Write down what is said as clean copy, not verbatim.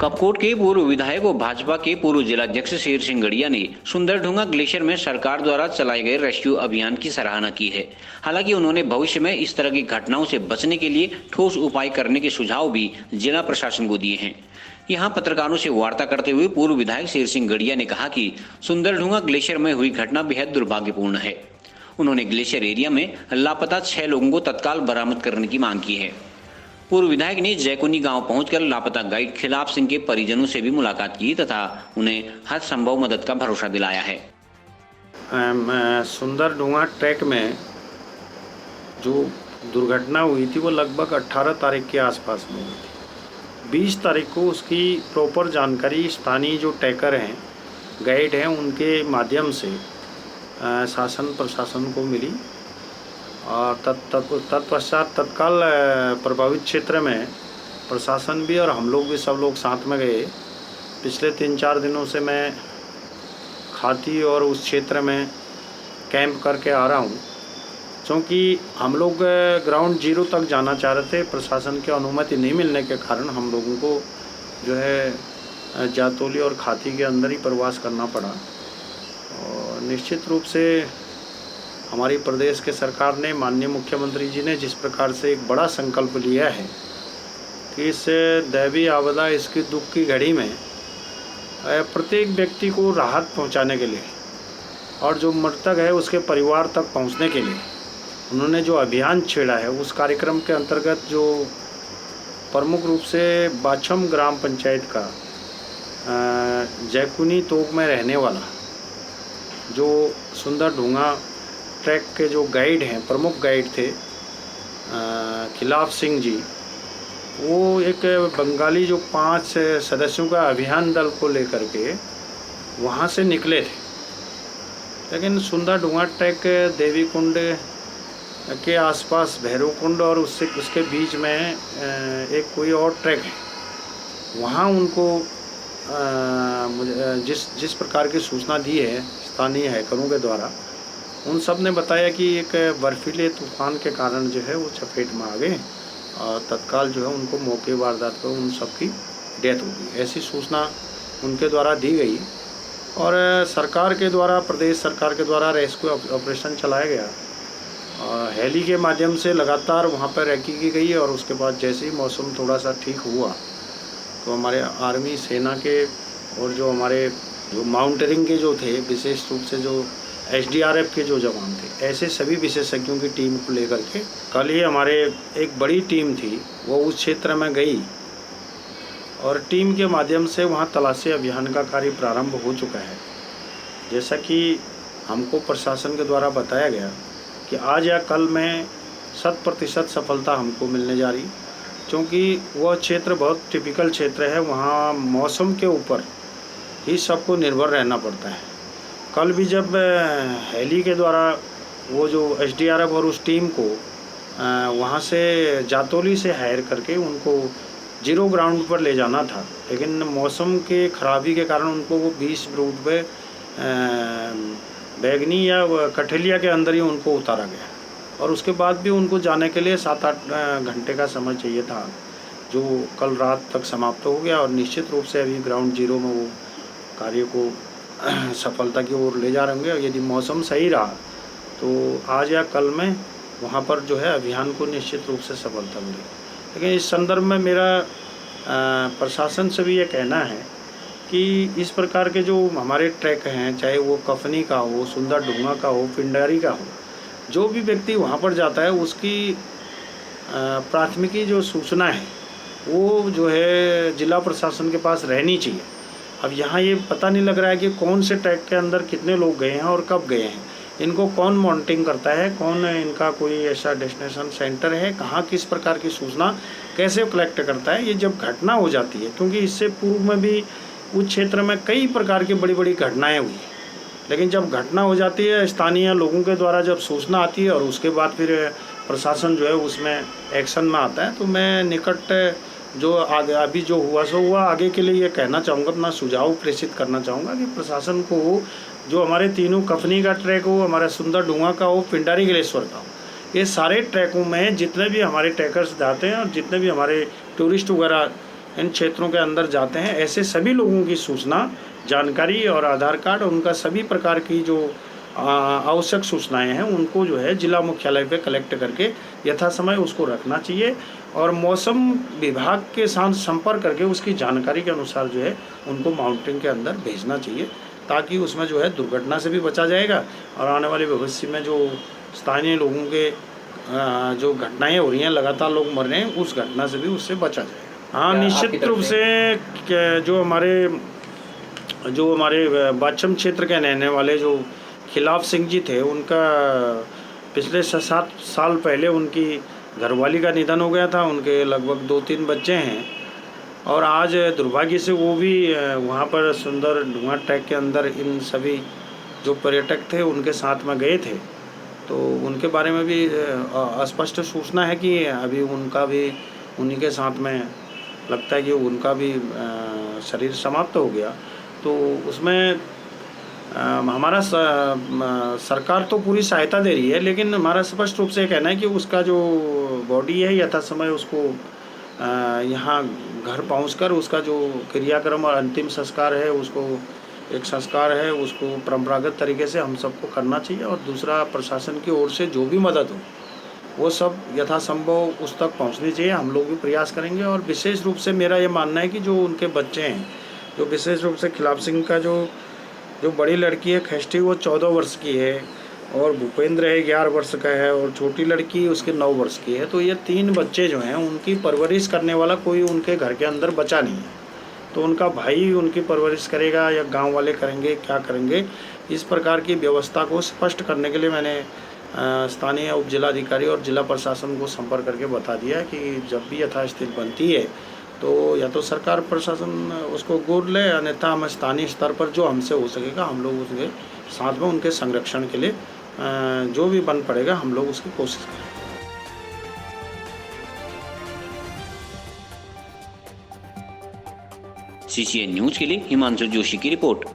कपकोट के पूर्व विधायक और भाजपा के पूर्व जिलाध्यक्ष शेर सिंह गड़िया ने सुंदरढूंगा ग्लेशियर में सरकार द्वारा चलाए गए रेस्क्यू अभियान की सराहना की है। हालांकि उन्होंने भविष्य में इस तरह की घटनाओं से बचने के लिए ठोस उपाय करने के सुझाव भी जिला प्रशासन को दिए हैं। यहाँ पत्रकारों से वार्ता करते हुए पूर्व विधायक शेर सिंह गड़िया ने कहा कि सुंदरढूंगा ग्लेशियर में हुई घटना बेहद दुर्भाग्यपूर्ण है। उन्होंने ग्लेशियर एरिया में लापता 6 लोगों को तत्काल बरामद करने की मांग की है। पूर्व विधायक ने जैकुनी गांव पहुंचकर लापता गाइड खिलाफ सिंह के परिजनों से भी मुलाकात की तथा उन्हें हर संभव मदद का भरोसा दिलाया है। सुंदरढूंगा ट्रैक में जो दुर्घटना हुई थी वो लगभग 18 तारीख के आसपास में हुई थी। 20 तारीख को उसकी प्रॉपर जानकारी स्थानीय जो ट्रैकर हैं, गाइड हैं, उनके माध्यम से शासन प्रशासन को मिली और तत्पश्चात तत्काल प्रभावित क्षेत्र में प्रशासन भी और हम लोग भी सब लोग साथ में गए। पिछले 3-4 दिनों से मैं खाती और उस क्षेत्र में कैंप करके आ रहा हूँ, क्योंकि हम लोग ग्राउंड जीरो तक जाना चाह रहे थे। प्रशासन की अनुमति नहीं मिलने के कारण हम लोगों को जो है जातौली और खाती के अंदर ही प्रवास करना पड़ा। और निश्चित रूप से हमारी प्रदेश के सरकार ने, माननीय मुख्यमंत्री जी ने जिस प्रकार से एक बड़ा संकल्प लिया है कि इस दैवीय आपदा, इसकी दुख की घड़ी में प्रत्येक व्यक्ति को राहत पहुंचाने के लिए और जो मृतक है उसके परिवार तक पहुंचने के लिए उन्होंने जो अभियान छेड़ा है, उस कार्यक्रम के अंतर्गत जो प्रमुख रूप से बाछम ग्राम पंचायत का जैकुनी तोक में रहने वाला जो सुंदरढूंगा ट्रैक के जो गाइड हैं, प्रमुख गाइड थे खिलाफ सिंह जी, वो एक बंगाली जो 5 सदस्यों का अभियान दल को लेकर के वहाँ से निकले थे। लेकिन सुंदरढूंगा ट्रैक देवी कुंड के आसपास भैरव कुंड और उसके बीच में एक कोई और ट्रैक है, वहाँ उनको जिस प्रकार की सूचना दी है स्थानीय हैकरों के द्वारा, उन सब ने बताया कि एक बर्फीले तूफान के कारण जो है वो चपेट में आ गए और तत्काल जो है उनको मौके वारदात पर उन सब की डेथ हो गई। ऐसी सूचना उनके द्वारा दी गई और सरकार के द्वारा, प्रदेश सरकार के द्वारा रेस्क्यू ऑपरेशन चलाया गया और हेली के माध्यम से लगातार वहाँ पर रेकी की गई। और उसके बाद जैसे ही मौसम थोड़ा सा ठीक हुआ तो हमारे आर्मी, सेना के और जो हमारे जो माउंटेनिंग के जो थे, विशेष रूप से जो SDRF के जो जवान थे, ऐसे सभी विशेषज्ञों की टीम को लेकर के कल ही हमारे एक बड़ी टीम थी वो उस क्षेत्र में गई और टीम के माध्यम से वहाँ तलाशी अभियान का कार्य प्रारंभ हो चुका है। जैसा कि हमको प्रशासन के द्वारा बताया गया कि आज या कल में 100% सफलता हमको मिलने जा रही, क्योंकि वह क्षेत्र बहुत टिपिकल क्षेत्र है। वहाँ मौसम के ऊपर ही सबको निर्भर रहना पड़ता है। कल भी जब हेली के द्वारा वो जो SDRF और उस टीम को वहाँ से जातौली से हायर करके उनको जीरो ग्राउंड पर ले जाना था, लेकिन मौसम के खराबी के कारण उनको वो 20 रूट पे बैगनी या कठेलिया के अंदर ही उनको उतारा गया और उसके बाद भी उनको जाने के लिए 7-8 घंटे का समय चाहिए था, जो कल रात तक समाप्त हो गया। और निश्चित रूप से अभी ग्राउंड जीरो में वो कार्य को सफलता की ओर ले जा रहे होंगे। और यदि मौसम सही रहा तो आज या कल में वहाँ पर जो है अभियान को निश्चित रूप से सफलता मिलेगी। लेकिन इस संदर्भ में मेरा प्रशासन से भी ये कहना है कि इस प्रकार के जो हमारे ट्रैक हैं, चाहे वो कफनी का हो, सुंदरढूंगा का हो, पिंडारी का हो, जो भी व्यक्ति वहाँ पर जाता है उसकी प्राथमिकी जो सूचना है वो जो है जिला प्रशासन के पास रहनी चाहिए। अब यहाँ ये पता नहीं लग रहा है कि कौन से ट्रैक के अंदर कितने लोग गए हैं और कब गए हैं, इनको कौन मॉनिटरिंग करता है, कौन इनका कोई ऐसा डेस्टिनेशन सेंटर है, कहाँ किस प्रकार की सूचना कैसे कलेक्ट करता है। ये जब घटना हो जाती है, क्योंकि इससे पूर्व में भी उस क्षेत्र में कई प्रकार की बड़ी बड़ी घटनाएँ हुई, लेकिन जब घटना हो जाती है स्थानीय लोगों के द्वारा जब सूचना आती है और उसके बाद फिर प्रशासन जो है उसमें एक्शन में आता है, तो मैं निकट जो आगे अभी जो हुआ सो हुआ, आगे के लिए ये कहना चाहूँगा, अपना सुझाव प्रेषित करना चाहूँगा कि प्रशासन को जो हमारे तीनों कफनी का ट्रैक हो, हमारा सुंदरढूंगा का हो, पिंडारी ग्लेश्वर का हो, ये सारे ट्रैकों में जितने भी हमारे ट्रैकर्स जाते हैं और जितने भी हमारे टूरिस्ट वगैरह इन क्षेत्रों के अंदर जाते हैं, ऐसे सभी लोगों की सूचना, जानकारी और आधार कार्ड और उनका सभी प्रकार की जो आवश्यक सूचनाएं हैं उनको जो है जिला मुख्यालय पे कलेक्ट करके यथा समय उसको रखना चाहिए और मौसम विभाग के साथ संपर्क करके उसकी जानकारी के अनुसार जो है उनको माउंटिंग के अंदर भेजना चाहिए, ताकि उसमें जो है दुर्घटना से भी बचा जाएगा और आने वाले भविष्य में जो स्थानीय लोगों के जो घटनाएं हो रही हैं, लगातार लोग मर रहे हैं, उस घटना से भी उससे बचा जाएगा। हाँ, निश्चित रूप से जो हमारे बाछम क्षेत्र के रहने वाले जो खिलाफ सिंह जी थे, उनका पिछले 7 साल पहले उनकी घरवाली का निधन हो गया था। उनके लगभग 2-3 बच्चे हैं और आज दुर्भाग्य से वो भी वहाँ पर सुंदर ढूंगा ट्रैक के अंदर इन सभी जो पर्यटक थे उनके साथ में गए थे, तो उनके बारे में भी स्पष्ट सूचना है कि अभी उनका भी उन्हीं के साथ में लगता है कि उनका भी शरीर समाप्त हो गया। तो उसमें हमारा सरकार तो पूरी सहायता दे रही है, लेकिन हमारा स्पष्ट रूप से कहना है कि उसका जो बॉडी है यथा समय उसको यहाँ घर पहुँचकर उसका जो क्रियाक्रम और अंतिम संस्कार है, उसको एक संस्कार है उसको परंपरागत तरीके से हम सबको करना चाहिए और दूसरा प्रशासन की ओर से जो भी मदद हो वो सब यथासंभव उस तक पहुंचनी चाहिए। हम लोग भी प्रयास करेंगे और विशेष रूप से मेरा ये मानना है कि जो उनके बच्चे हैं, जो विशेष रूप से खिलाफ सिंह का जो बड़ी लड़की है खष्टी वो 14 वर्ष की है और भूपेंद्र है 11 वर्ष का है और छोटी लड़की उसके 9 वर्ष की है। तो ये 3 बच्चे जो हैं उनकी परवरिश करने वाला कोई उनके घर के अंदर बचा नहीं है, तो उनका भाई उनकी परवरिश करेगा या गांव वाले करेंगे, क्या करेंगे, इस प्रकार की व्यवस्था को स्पष्ट करने के लिए मैंने स्थानीय उप जिलाधिकारी और जिला प्रशासन को संपर्क करके बता दिया है कि जब भी यथास्थिति बनती है तो या तो सरकार प्रशासन उसको गोद ले, अन्यथा हम स्थानीय स्तर पर जो हमसे हो सकेगा हम लोग उसके साथ में उनके संरक्षण के लिए जो भी बन पड़ेगा हम लोग उसकी कोशिश करेंगे। CCN न्यूज के लिए हिमांशु जोशी की रिपोर्ट।